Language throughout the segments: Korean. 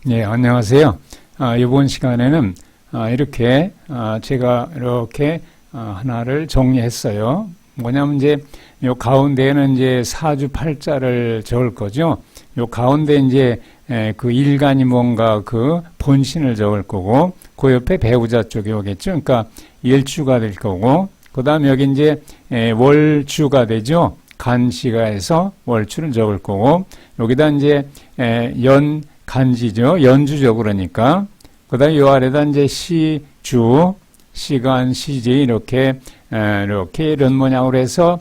네, 안녕하세요. 이번 시간에는 이렇게 제가 이렇게 하나를 정리했어요. 뭐냐면 이제 요 가운데에는 이제 사주 팔자를 적을 거죠. 요 가운데 이제 그 일간이 뭔가 그 본신을 적을 거고, 그 옆에 배우자 쪽이 오겠죠. 그러니까 일주가 될 거고, 그 다음에 여기 이제 월주가 되죠. 간시가 해서 월주를 적을 거고, 여기다 이제 간지죠. 연주죠. 그러니까. 그 다음에 요 아래다 이제 시주, 시간, 시지, 이렇게 이런 모양으로 해서,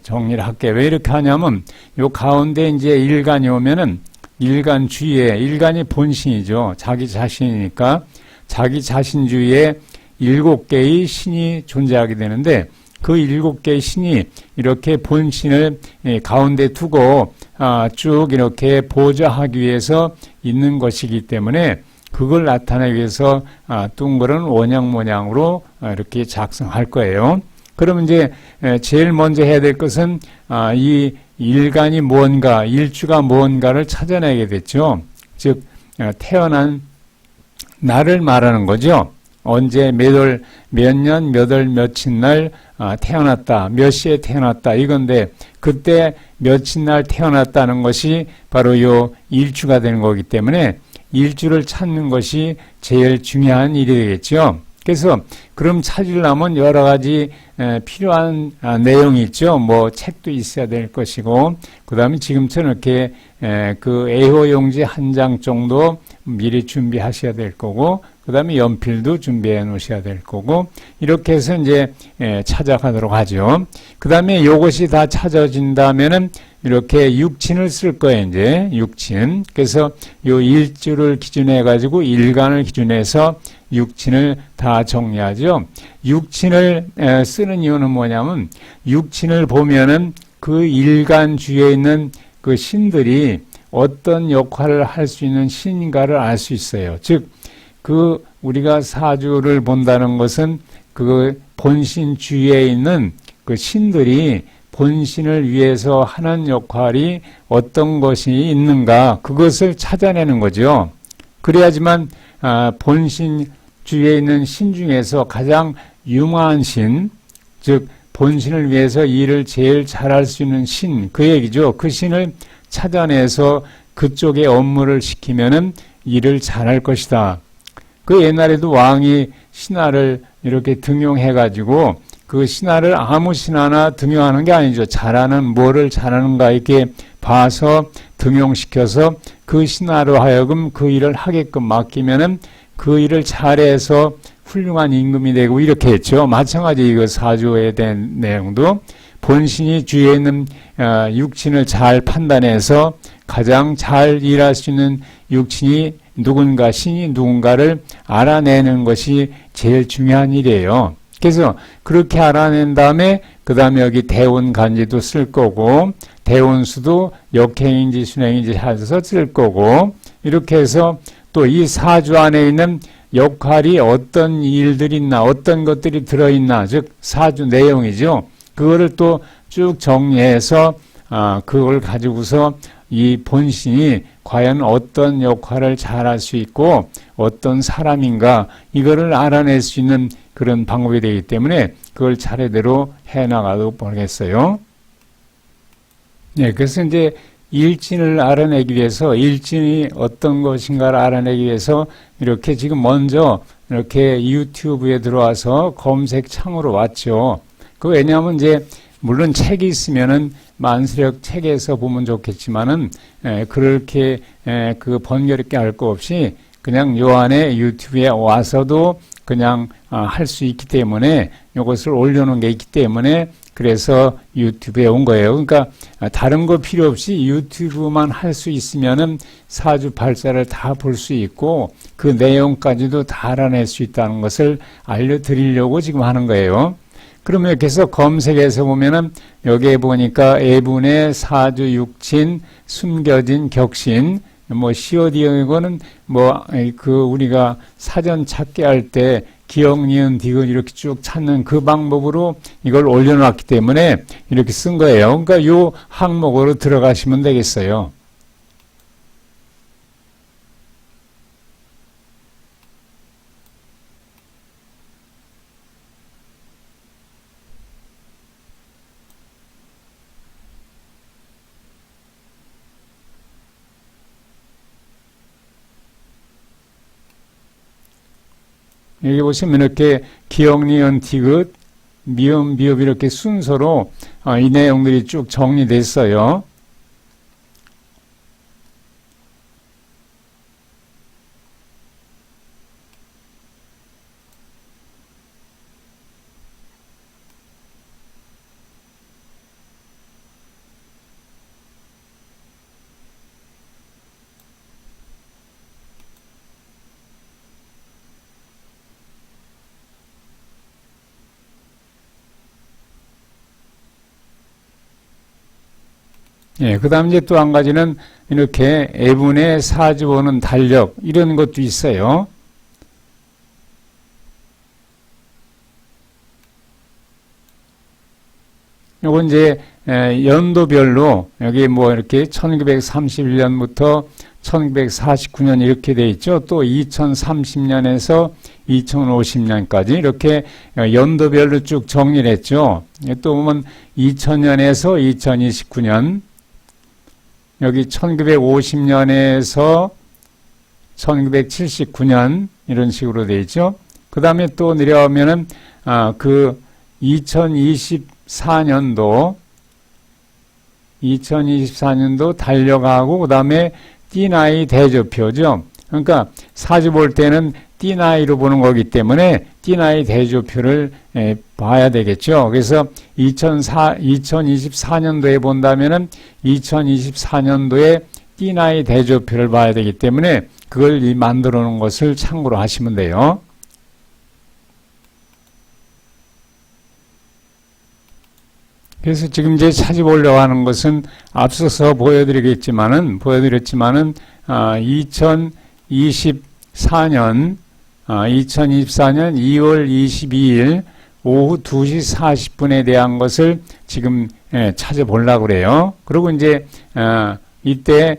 정리를 할게요. 왜 이렇게 하냐면, 요 가운데 이제 일간이 오면은, 일간 주위에, 일간이 본신이죠. 자기 자신이니까, 자기 자신 주위에 7개의 신이 존재하게 되는데, 그 7개의 신이 이렇게 본신을 가운데 두고 쭉 이렇게 보좌하기 위해서 있는 것이기 때문에 그걸 나타내기 위해서 둥그런 원형 모양으로 이렇게 작성할 거예요. 그러면 이제 제일 먼저 해야 될 것은 이 일간이 뭔가, 일주가 뭔가를 찾아내게 됐죠. 즉 태어난 날을 말하는 거죠. 언제 몇 월, 몇 년, 몇 월, 며칠 날 태어났다, 몇 시에 태어났다 이건데, 그때 며칠 날 태어났다는 것이 바로 요 일주가 되는 거기 때문에 일주를 찾는 것이 제일 중요한 일이 되겠죠. 그래서 그럼 찾으려면 여러 가지 필요한 내용이 있죠. 뭐 책도 있어야 될 것이고, 그 다음에 지금처럼 이렇게 그 A4용지 한 장 정도 미리 준비하셔야 될 거고, 그 다음에 연필도 준비해 놓으셔야 될 거고, 이렇게 해서 이제 찾아가도록 하죠. 그 다음에 요것이 다 찾아진다면은 이렇게 육친을 쓸 거예요, 이제. 육친. 그래서 요 일주를 기준해 가지고 일간을 기준해서 육친을 다 정리하죠. 육친을 쓰는 이유는 뭐냐면, 육친을 보면은 그 일간 주위에 있는 그 신들이 어떤 역할을 할 수 있는 신인가를 알 수 있어요. 즉, 우리가 사주를 본다는 것은 그 본신 주위에 있는 그 신들이 본신을 위해서 하는 역할이 어떤 것이 있는가, 그것을 찾아내는 거죠. 그래야지만 본신 주위에 있는 신 중에서 가장 유망한 신, 즉 본신을 위해서 일을 제일 잘할 수 있는 신, 그 얘기죠. 그 신을 찾아내서 그쪽에 업무를 시키면은 일을 잘할 것이다. 그 옛날에도 왕이 신하를 이렇게 등용해가지고 그 신하를 아무 신하나 등용하는 게 아니죠. 잘하는, 뭐를 잘하는가 이렇게 봐서 등용시켜서 그 신하로 하여금 그 일을 하게끔 맡기면은 그 일을 잘해서 훌륭한 임금이 되고 이렇게 했죠. 마찬가지 이거 사주에 대한 내용도 본신이 주위에 있는 육친을 잘 판단해서 가장 잘 일할 수 있는 육친이 누군가, 신이 누군가를 알아내는 것이 제일 중요한 일이에요. 그래서 그렇게 알아낸 다음에 그 다음에 여기 대운 간지도 쓸 거고, 대운수도 역행인지 순행인지 찾아서 쓸 거고, 이렇게 해서 또 이 사주 안에 있는 역할이 어떤 일들이 있나, 어떤 것들이 들어있나, 즉 사주 내용이죠. 그거를 또 쭉 정리해서 그걸 가지고서 이 본신이 과연 어떤 역할을 잘할 수 있고 어떤 사람인가, 이거를 알아낼 수 있는 그런 방법이 되기 때문에 그걸 차례대로 해나가도록 보겠어요. 네, 그래서 이제 일진을 알아내기 위해서, 일진이 어떤 것인가를 알아내기 위해서 이렇게 지금 먼저 이렇게 유튜브에 들어와서 검색창으로 왔죠. 왜냐하면 이제 물론 책이 있으면은 만수력 책에서 보면 좋겠지만은 그렇게 그 번거롭게 할 거 없이 그냥 요 안에 유튜브에 와서도 그냥 할 수 있기 때문에, 이것을 올려놓은 게 있기 때문에 그래서 유튜브에 온 거예요. 그러니까 다른 거 필요 없이 유튜브만 할 수 있으면은 사주팔자를 다 볼 수 있고 그 내용까지도 다 알아낼 수 있다는 것을 알려드리려고 지금 하는 거예요. 그러면 이렇게 해서 검색해서 보면은 여기에 보니까 애분의 사주 육친, 숨겨진 격신, 뭐 COD 이거는 뭐 우리가 사전 찾기 할 때 기억, 니은, 디귿 이렇게 쭉 찾는 그 방법으로 이걸 올려놨기 때문에 이렇게 쓴 거예요. 그러니까 요 항목으로 들어가시면 되겠어요. 여기 보시면 이렇게 기역, 니은, 디귿, 미음, 비읍 이렇게 순서로 이 내용들이 쭉 정리됐어요. 예, 그 다음 이제 또 한 가지는 이렇게 애분의 사주 보는 달력, 이런 것도 있어요. 요건 이제 연도별로 여기 뭐 이렇게 1931년부터 1949년 이렇게 돼 있죠. 또 2030년에서 2050년까지 이렇게 연도별로 쭉 정리를 했죠. 또 보면 2000년에서 2029년, 여기 1950년에서 1979년 이런 식으로 돼 있죠. 그 다음에 또 내려오면은 그 2024년도 달력하고 그 다음에 띠나이 대조표죠. 그러니까 사주 볼 때는 띠나이로 보는 거기 때문에 띠나이 대조표를 봐야 되겠죠. 그래서 2024년도에 본다면은 2024년도에 띠나이 대조표를 봐야 되기 때문에 그걸 만들어 놓은 것을 참고로 하시면 돼요. 그래서 지금 이제 찾아보려고 하는 것은 앞서서 보여드렸지만은 2024년 2월 22일 오후 2시 40분에 대한 것을 지금 찾아보려고 그래요. 그리고 이제 이때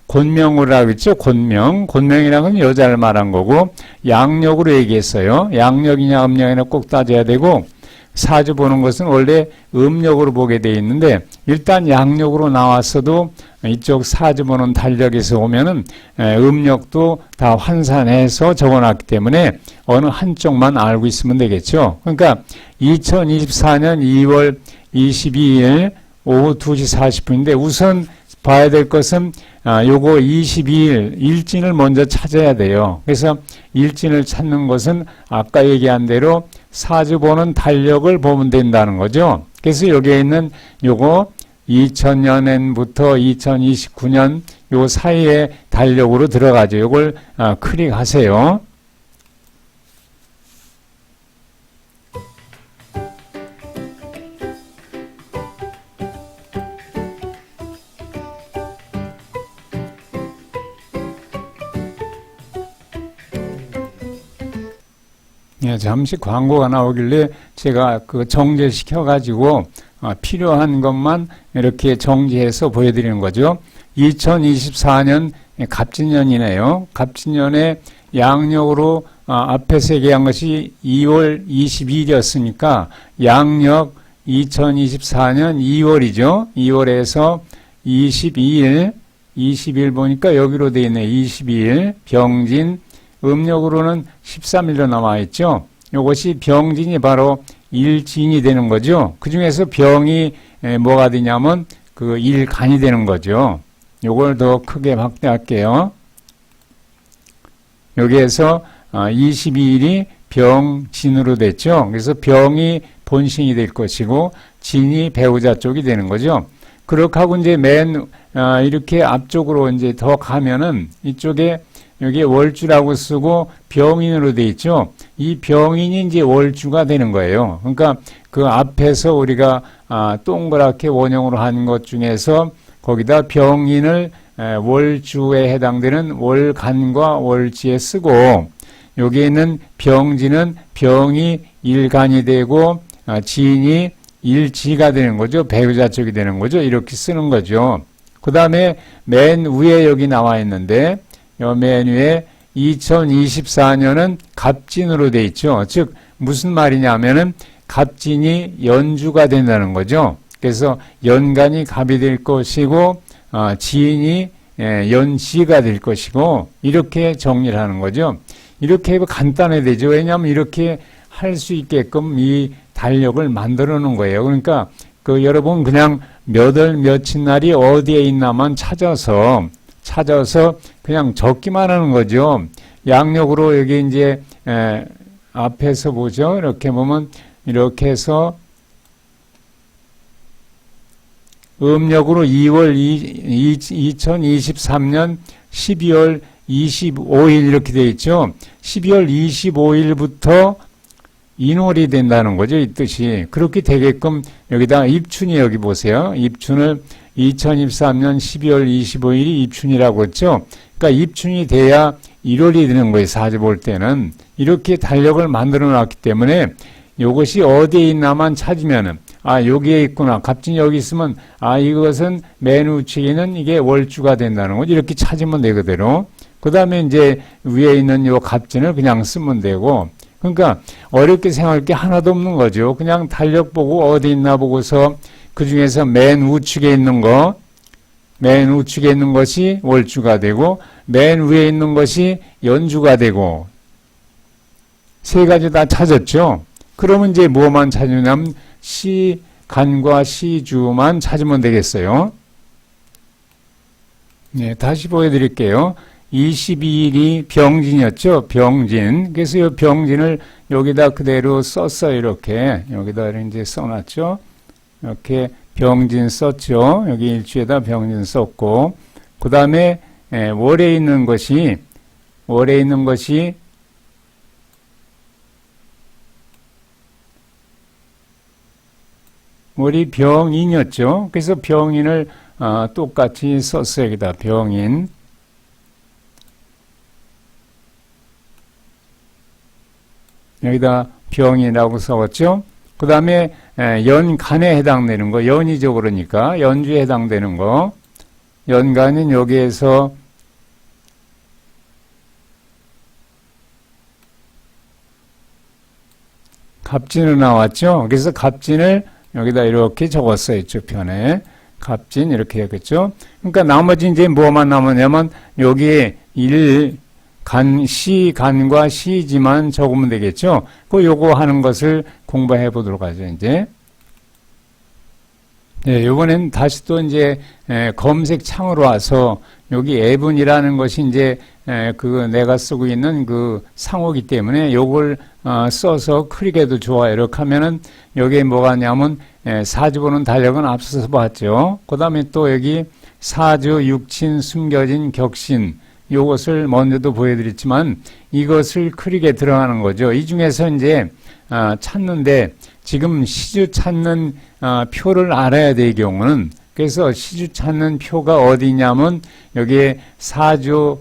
곤명으로 했죠. 곤명이라는 건 여자를 말한 거고 양력으로 얘기했어요. 양력이냐 음력이냐 꼭 따져야 되고 사주 보는 것은 원래 음력으로 보게 돼 있는데 일단 양력으로 나왔어도 이쪽 사주 보는 달력에서 오면은 음력도 다 환산해서 적어놨기 때문에 어느 한쪽만 알고 있으면 되겠죠. 그러니까 2024년 2월 22일 오후 2시 40분인데 우선 봐야 될 것은 요거 22일 일진을 먼저 찾아야 돼요. 그래서 일진을 찾는 것은 아까 얘기한 대로 사주 보는 달력을 보면 된다는 거죠. 그래서 여기에 있는 요거 2000년부터 2029년 요 사이에 달력으로 들어가죠. 요걸 클릭하세요. 예, 잠시 광고가 나오길래 제가 그 정제시켜가지고 필요한 것만 이렇게 정지해서 보여드리는 거죠. 2024년 갑진년이네요. 갑진년에 양력으로 앞에서 얘기한 것이 2월 22일이었으니까 양력 2024년 2월이죠. 2월에서 20일 보니까 여기로 돼 있네. 22일 병진 음력으로는 13일로 나와 있죠. 이것이 병진이 바로 일진이 되는 거죠. 그 중에서 병이 뭐가 되냐면 그 일간이 되는 거죠. 요걸 더 크게 확대할게요. 여기에서 22일이 병진으로 됐죠. 그래서 병이 본신이 될 것이고 진이 배우자 쪽이 되는 거죠. 그렇게 하고 이제 이렇게 앞쪽으로 이제 더 가면은 이쪽에 여기 월주라고 쓰고 병인으로 돼 있죠. 이 병인이 이제 월주가 되는 거예요. 그러니까 그 앞에서 우리가 동그랗게 원형으로 한 것 중에서 거기다 병인을 월주에 해당되는 월간과 월지에 쓰고 여기에 있는 병지는 병이 일간이 되고 진이 일지가 되는 거죠. 배우자 쪽이 되는 거죠. 이렇게 쓰는 거죠. 그 다음에 맨 위에 여기 나와 있는데 요 맨 위에 2024년은 갑진으로 돼 있죠. 즉 무슨 말이냐면은 갑진이 연주가 된다는 거죠. 그래서 연간이 갑이 될 것이고 지인이 연지가 될 것이고 이렇게 정리를 하는 거죠. 이렇게 간단해야 되죠. 왜냐하면 이렇게 할 수 있게끔 이 달력을 만들어 놓은 거예요. 그러니까 여러분 그냥 몇 월 며칠 날이 어디에 있나만 찾아서 그냥 적기만 하는 거죠. 양력으로 여기 이제 앞에서 보죠. 이렇게 보면 이렇게 해서 음력으로 2월 2023년 12월 25일 이렇게 되어 있죠. 12월 25일부터 인월이 된다는 거죠. 이 뜻이. 그렇게 되게끔 여기다 입춘이 여기 보세요. 입춘을 2023년 12월 25일이 입춘이라고 했죠. 그러니까 입춘이 돼야 1월이 되는 거예요. 사주 볼 때는. 이렇게 달력을 만들어 놨기 때문에 이것이 어디에 있나만 찾으면은 여기에 있구나. 갑진이 여기 있으면 이것은 맨 우측에는 이게 월주가 된다는 거죠. 이렇게 찾으면 되거든요. 그 다음에 이제 위에 있는 요 갑진을 그냥 쓰면 되고, 그러니까 어렵게 생각할 게 하나도 없는 거죠. 그냥 달력 보고 어디 있나 보고서 그 중에서 맨 우측에 있는 것이 월주가 되고, 맨 위에 있는 것이 연주가 되고, 세 가지 다 찾았죠. 그러면 이제 뭐만 찾으냐면 시간과 시주만 찾으면 되겠어요. 네, 다시 보여드릴게요. 22일이 병진이었죠. 병진. 그래서 이 병진을 여기다 그대로 썼어요. 이렇게. 여기다 이제 써놨죠. 이렇게 병진 썼죠. 여기 일주에다 병진 썼고, 그 다음에 월에 있는 것이 월이 병인이었죠. 그래서 병인을 똑같이 썼어요. 여기다 병인. 여기다 병이라고 써왔죠. 그 다음에 연간에 해당되는 거, 연이죠. 그러니까 연주에 해당되는 거. 연간은 여기에서 갑진으로 나왔죠. 그래서 갑진을 여기다 이렇게 적었어요. 이쪽 편에. 갑진 이렇게 했겠죠. 그러니까 나머지 이제 뭐만 남았냐면 여기에 시간과 시지만 적으면 되겠죠. 요거 하는 것을 공부해 보도록 하죠, 이제. 네, 요번엔 다시 또 이제 검색 창으로 와서 여기 애분이라는 것이 이제 내가 쓰고 있는 그 상호기 때문에 요걸 써서 크리게도 좋아요. 이렇게 하면은 여기에 뭐가 있냐면 사주 보는 달력은 앞서서 봤죠. 그 다음에 또 여기 사주, 육친, 숨겨진, 격신 요것을 먼저도 보여드렸지만 이것을 크리게 들어가는 거죠. 이 중에서 이제 찾는데 지금 시주 찾는 표를 알아야 될 경우는, 그래서 시주 찾는 표가 어디 있냐면 여기에 사주,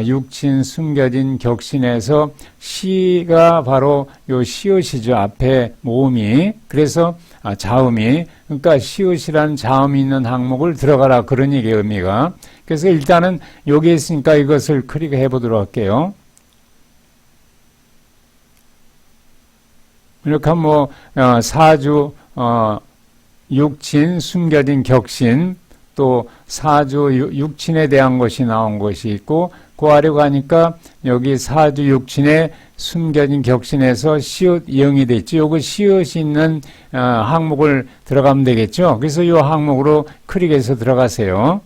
육친, 숨겨진, 격신에서 시가 바로 요 시옷이죠. 앞에 모음이. 그래서 자음이. 그러니까 시옷이라는 자음이 있는 항목을 들어가라. 그런 얘기의 의미가. 그래서 일단은 여기에 있으니까 이것을 크리게 해보도록 할게요. 이렇게 하면 사주, 육친, 숨겨진 격신, 또 사주, 육친에 대한 것이 나온 것이 있고, 그 아래 가니까 여기 사주, 육친에 숨겨진 격신에서 시옷, 영이 됐죠. 요거 시옷이 있는 항목을 들어가면 되겠죠. 그래서 이 항목으로 크릭에서 들어가세요.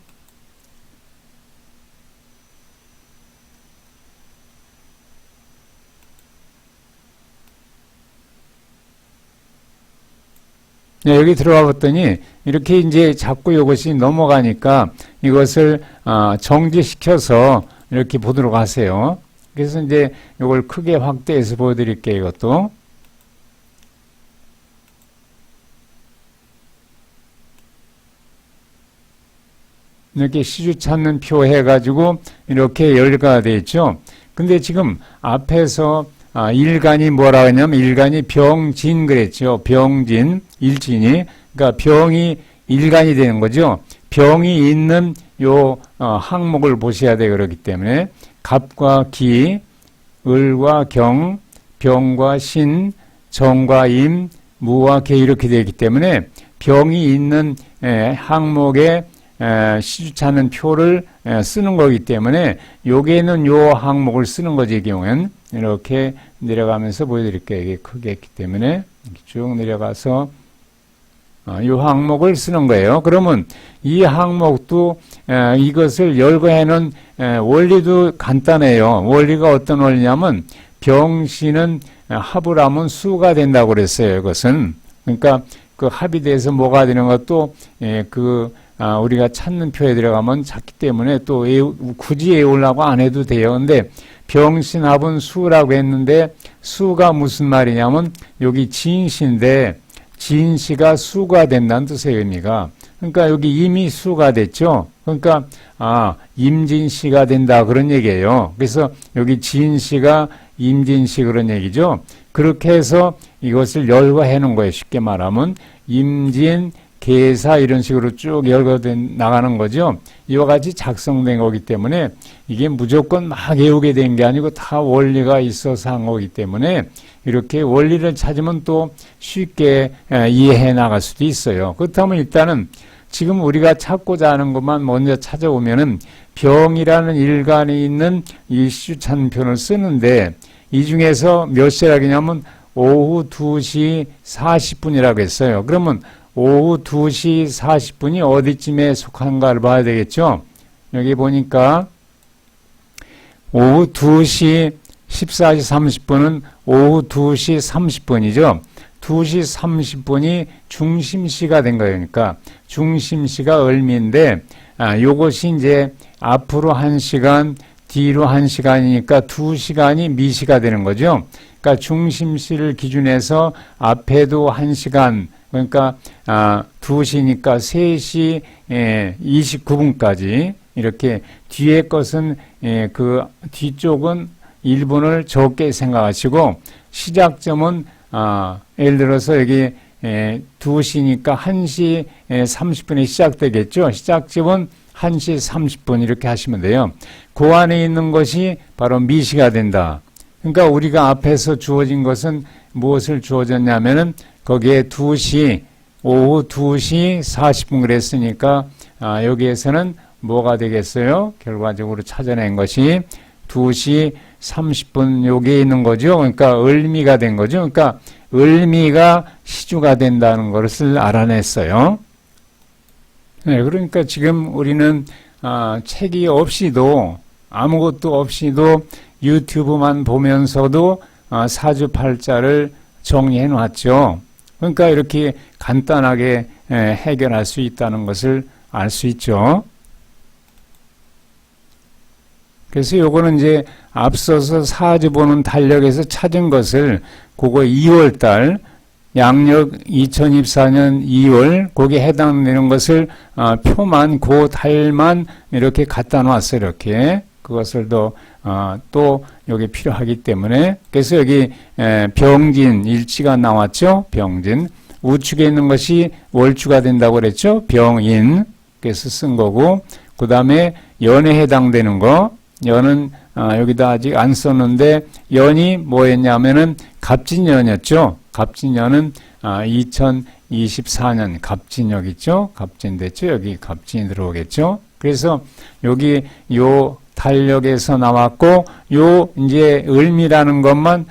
네, 여기 들어가 봤더니 이렇게 이제 자꾸 이것이 넘어가니까 이것을 정지시켜서 이렇게 보도록 하세요. 그래서 이제 이걸 크게 확대해서 보여드릴게요. 이것도. 이렇게 시주 찾는 표 해가지고 이렇게 열거가 되어 있죠. 근데 지금 앞에서 일간이 뭐라 하냐면 일간이 병진 그랬죠. 병진, 일진이. 그러니까 병이 일간이 되는 거죠. 병이 있는 요 항목을 보셔야 돼요. 그렇기 때문에 갑과 기, 을과 경, 병과 신, 정과 임, 무와 개 이렇게 되기 때문에 병이 있는 항목에 시주 찾는 표를 쓰는 거기 때문에 여기에는 요 항목을 쓰는 거지. 이 경우엔 이렇게 내려가면서 보여드릴게요. 이게 크게 했기 때문에 이렇게 쭉 내려가서 이 항목을 쓰는 거예요. 그러면 이 항목도 이것을 열거해놓은 원리도 간단해요. 원리가 어떤 원리냐면 병신은 합을 하면 수가 된다고 그랬어요. 이것은 그러니까 그 합이 돼서 뭐가 되는 것도 우리가 찾는 표에 들어가면 찾기 때문에 또 굳이 외우려고 안 해도 돼요. 근데 병신합은 수라고 했는데 수가 무슨 말이냐면 여기 진시인데 진시가 수가 된다는 뜻의 의미가. 그러니까 여기 이미 수가 됐죠. 그러니까 임진시가 된다 그런 얘기예요. 그래서 여기 진시가 임진시 그런 얘기죠. 그렇게 해서 이것을 열거해 놓은 거예요. 쉽게 말하면 임진 계사 이런 식으로 쭉 열거돼 나가는 거죠. 이와 같이 작성된 거기 때문에 이게 무조건 막 외우게 된 게 아니고 다 원리가 있어서 한 거기 때문에 이렇게 원리를 찾으면 또 쉽게 이해해 나갈 수도 있어요. 그렇다면 일단은 지금 우리가 찾고자 하는 것만 먼저 찾아오면은 병이라는 일간이 있는 이 시주찬편을 쓰는데 이 중에서 몇 시라겠냐면 오후 2시 40분이라고 했어요. 그러면 오후 2시 40분이 어디쯤에 속한가를 봐야 되겠죠. 여기 보니까 오후 2시 14시 30분은 오후 2시 30분이죠. 2시 30분이 중심시가 된 거예요. 그러니까 중심시가 을미인데 요것이 이제 앞으로 1시간 뒤로 1시간이니까 2시간이 미시가 되는 거죠. 그러니까 중심시를 기준해서 앞에도 1시간 그러니까 2시니까 3시 29분까지 이렇게 뒤에 것은 그 뒤쪽은 1분을 적게 생각하시고 시작점은 예를 들어서 여기 2시니까 1시 30분에 시작되겠죠. 시작점은 1시 30분 이렇게 하시면 돼요. 그 안에 있는 것이 바로 미시가 된다. 그러니까 우리가 앞에서 주어진 것은 무엇을 주어졌냐면은 거기에 2시, 오후 2시 40분 그랬으니까 여기에서는 뭐가 되겠어요? 결과적으로 찾아낸 것이 2시 30분 여기에 있는 거죠. 그러니까 을미가 된 거죠. 그러니까 을미가 시주가 된다는 것을 알아냈어요. 네, 그러니까 지금 우리는 책이 없이도 아무것도 없이도 유튜브만 보면서도 사주팔자를 정리해 놨죠. 그러니까 이렇게 간단하게 해결할 수 있다는 것을 알 수 있죠. 그래서 요거는 이제 앞서서 사주 보는 달력에서 찾은 것을 그거 2월달 양력 2024년 2월 거기에 해당되는 것을 표만 그 달만 이렇게 갖다 놨어요. 이렇게 그것을 또 여기 필요하기 때문에 그래서 여기 병진 일치가 나왔죠. 병진 우측에 있는 것이 월주가 된다고 그랬죠. 병인 그래서 쓴 거고 그 다음에 연에 해당되는 거 연은 여기다 아직 안 썼는데 연이 뭐였냐면은 갑진년이었죠. 갑진년은 2024년 갑진역 있죠. 갑진 됐죠. 여기 갑진이 들어오겠죠. 그래서 여기 요 달력에서 나왔고 요 이제 을미라는 것만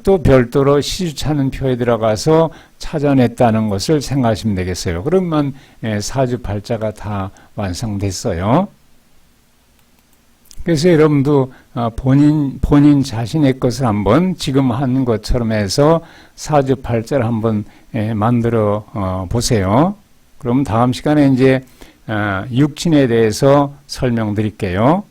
또 별도로 시주차는 표에 들어가서 찾아냈다는 것을 생각하시면 되겠어요. 그러면 사주팔자가 다 완성됐어요. 그래서 여러분도 본인 자신의 것을 한번 지금 한 것처럼 해서 사주팔자를 한번 만들어 보세요. 그럼 다음 시간에 이제 육친에 대해서 설명드릴게요.